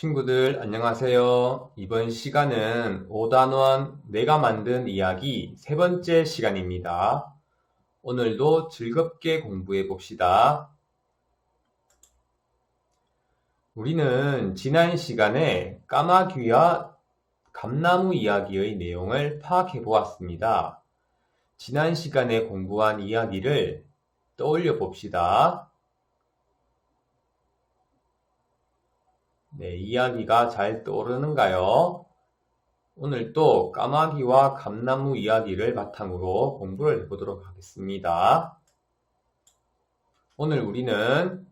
친구들 안녕하세요. 이번 시간은 5단원 내가 만든 이야기 세 번째 시간입니다. 오늘도 즐겁게 공부해 봅시다. 우리는 지난 시간에 까마귀와 감나무 이야기의 내용을 파악해 보았습니다. 지난 시간에 공부한 이야기를 떠올려 봅시다. 네, 이야기가 잘 떠오르는가요? 오늘 또 까마귀와 감나무 이야기를 바탕으로 공부를 해보도록 하겠습니다. 오늘 우리는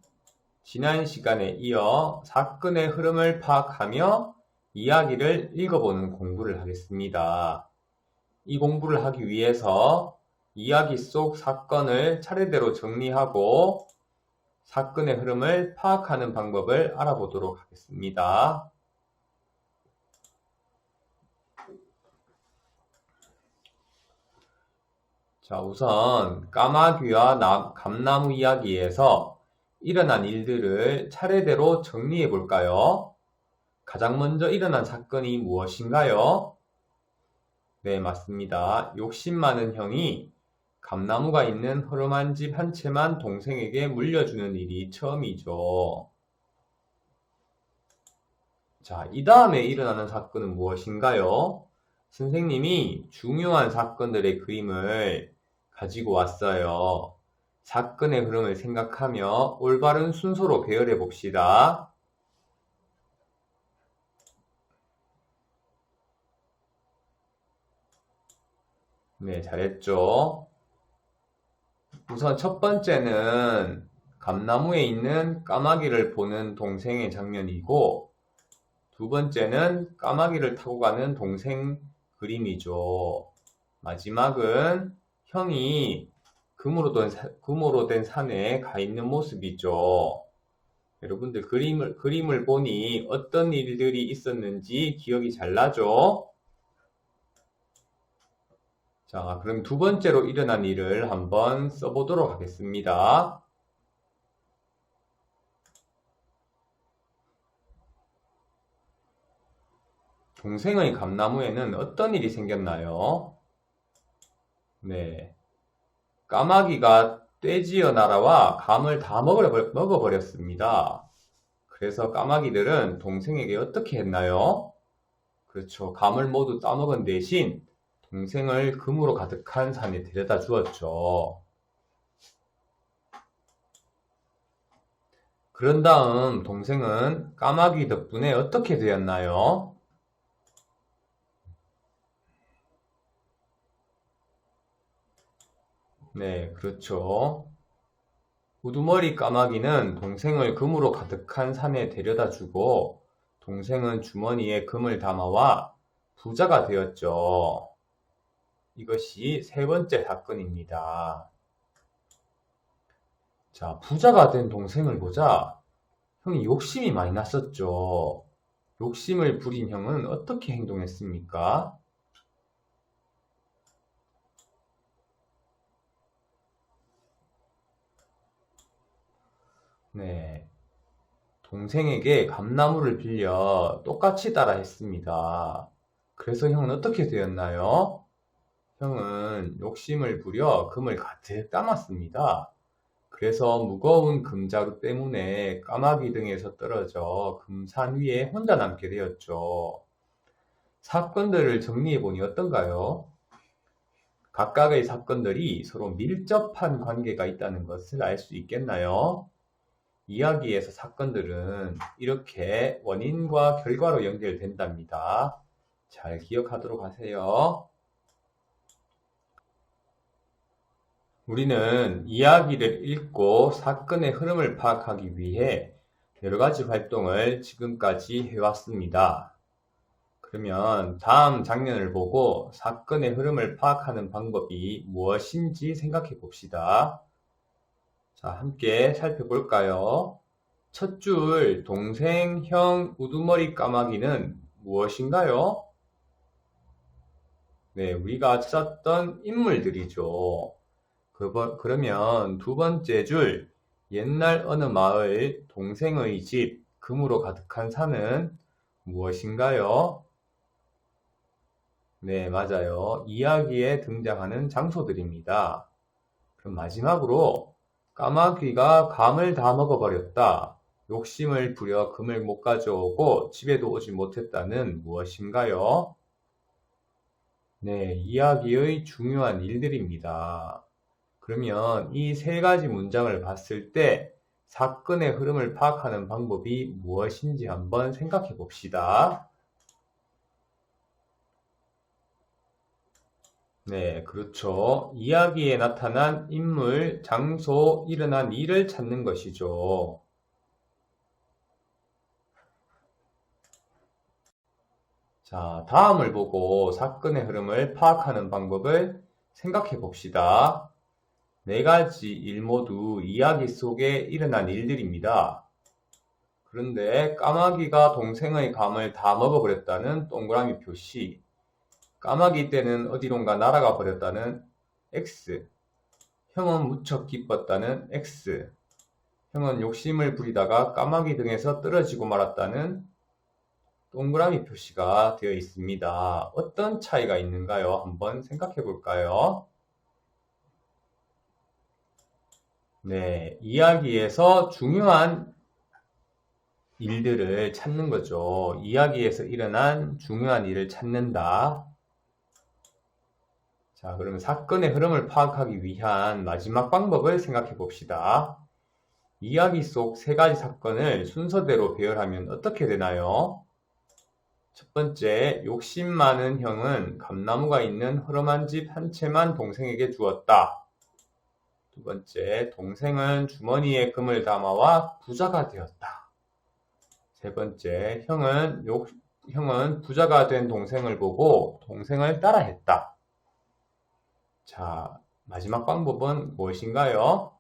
지난 시간에 이어 사건의 흐름을 파악하며 이야기를 읽어보는 공부를 하겠습니다. 이 공부를 하기 위해서 이야기 속 사건을 차례대로 정리하고 사건의 흐름을 파악하는 방법을 알아보도록 하겠습니다. 자, 우선 까마귀와 감나무 이야기에서 일어난 일들을 차례대로 정리해 볼까요? 가장 먼저 일어난 사건이 무엇인가요? 네, 맞습니다. 욕심 많은 형이 감나무가 있는 허름한 집 한 채만 동생에게 물려주는 일이 처음이죠. 자, 이 다음에 일어나는 사건은 무엇인가요? 선생님이 중요한 사건들의 그림을 가지고 왔어요. 사건의 흐름을 생각하며 올바른 순서로 배열해 봅시다. 네, 잘했죠? 우선 첫 번째는 감나무에 있는 까마귀를 보는 동생의 장면이고, 두 번째는 까마귀를 타고 가는 동생 그림이죠. 마지막은 형이 금으로 된 산에 가 있는 모습이죠. 여러분들 그림을 보니 어떤 일들이 있었는지 기억이 잘 나죠? 자, 그럼 두 번째로 일어난 일을 한번 써보도록 하겠습니다. 동생의 감나무에는 어떤 일이 생겼나요? 네. 까마귀가 떼지어 날아와 감을 다 먹어버렸습니다. 그래서 까마귀들은 동생에게 어떻게 했나요? 그렇죠. 감을 모두 따먹은 대신 동생을 금으로 가득한 산에 데려다 주었죠. 그런 다음 동생은 까마귀 덕분에 어떻게 되었나요? 네, 그렇죠. 우두머리 까마귀는 동생을 금으로 가득한 산에 데려다 주고 동생은 주머니에 금을 담아와 부자가 되었죠. 이것이 세 번째 사건입니다. 자, 부자가 된 동생을 보자 형이 욕심이 많이 났었죠. 욕심을 부린 형은 어떻게 행동했습니까? 네. 동생에게 감나무를 빌려 똑같이 따라 했습니다. 그래서 형은 어떻게 되었나요? 형은 욕심을 부려 금을 가득 담았습니다. 그래서 무거운 금자루 때문에 까마귀 등에서 떨어져 금산 위에 혼자 남게 되었죠. 사건들을 정리해보니 어떤가요? 각각의 사건들이 서로 밀접한 관계가 있다는 것을 알 수 있겠나요? 이야기에서 사건들은 이렇게 원인과 결과로 연결된답니다. 잘 기억하도록 하세요. 우리는 이야기를 읽고 사건의 흐름을 파악하기 위해 여러 가지 활동을 지금까지 해왔습니다. 그러면 다음 장면을 보고 사건의 흐름을 파악하는 방법이 무엇인지 생각해 봅시다. 자, 함께 살펴볼까요? 첫 줄 동생, 형, 우두머리 까마귀는 무엇인가요? 네, 우리가 찾았던 인물들이죠. 그러면 두 번째 줄 옛날 어느 마을 동생의 집 금으로 가득한 산은 무엇인가요? 네, 맞아요. 이야기에 등장하는 장소들입니다. 그럼 마지막으로 까마귀가 감을 다 먹어버렸다. 욕심을 부려 금을 못 가져오고 집에도 오지 못했다는 무엇인가요? 네, 이야기의 중요한 일들입니다. 그러면 이 세 가지 문장을 봤을 때 사건의 흐름을 파악하는 방법이 무엇인지 한번 생각해 봅시다. 네, 그렇죠. 이야기에 나타난 인물, 장소, 일어난 일을 찾는 것이죠. 자, 다음을 보고 사건의 흐름을 파악하는 방법을 생각해 봅시다. 네 가지 일 모두 이야기 속에 일어난 일들입니다. 그런데 까마귀가 동생의 감을 다 먹어버렸다는 동그라미 표시, 까마귀 떼는 어디론가 날아가 버렸다는 X, 형은 무척 기뻤다는 X, 형은 욕심을 부리다가 까마귀 등에서 떨어지고 말았다는 동그라미 표시가 되어 있습니다. 어떤 차이가 있는가요? 한번 생각해 볼까요? 네, 이야기에서 중요한 일들을 찾는 거죠. 이야기에서 일어난 중요한 일을 찾는다. 자, 그러면 사건의 흐름을 파악하기 위한 마지막 방법을 생각해 봅시다. 이야기 속 세 가지 사건을 순서대로 배열하면 어떻게 되나요? 첫 번째, 욕심 많은 형은 감나무가 있는 허름한 집 한 채만 동생에게 주었다. 두 번째, 동생은 주머니에 금을 담아와 부자가 되었다. 세 번째, 형은 부자가 된 동생을 보고 동생을 따라했다. 자, 마지막 방법은 무엇인가요?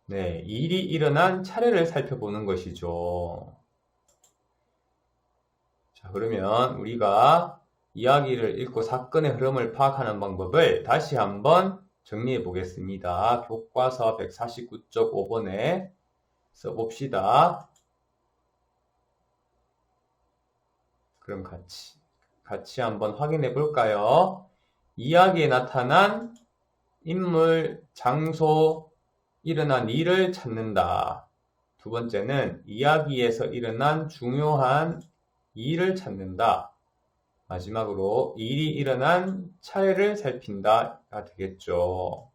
네, 일이 일어난 차례를 살펴보는 것이죠. 자, 그러면 우리가 이야기를 읽고 사건의 흐름을 파악하는 방법을 다시 한번 정리해 보겠습니다. 교과서 149.5번에 써봅시다. 그럼 같이 한번 확인해 볼까요? 이야기에 나타난 인물, 장소, 일어난 일을 찾는다. 두 번째는 이야기에서 일어난 중요한 일을 찾는다. 마지막으로 일이 일어난 차례를 살핀다가 되겠죠.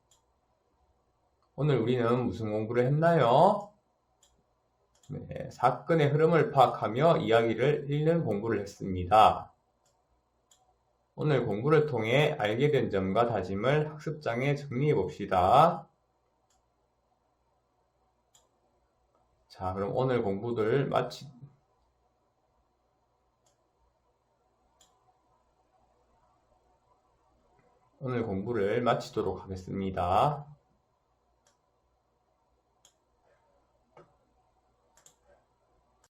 오늘 우리는 무슨 공부를 했나요? 네, 사건의 흐름을 파악하며 이야기를 읽는 공부를 했습니다. 오늘 공부를 통해 알게 된 점과 다짐을 학습장에 정리해 봅시다. 자, 그럼 오늘 공부를 마치도록 하겠습니다.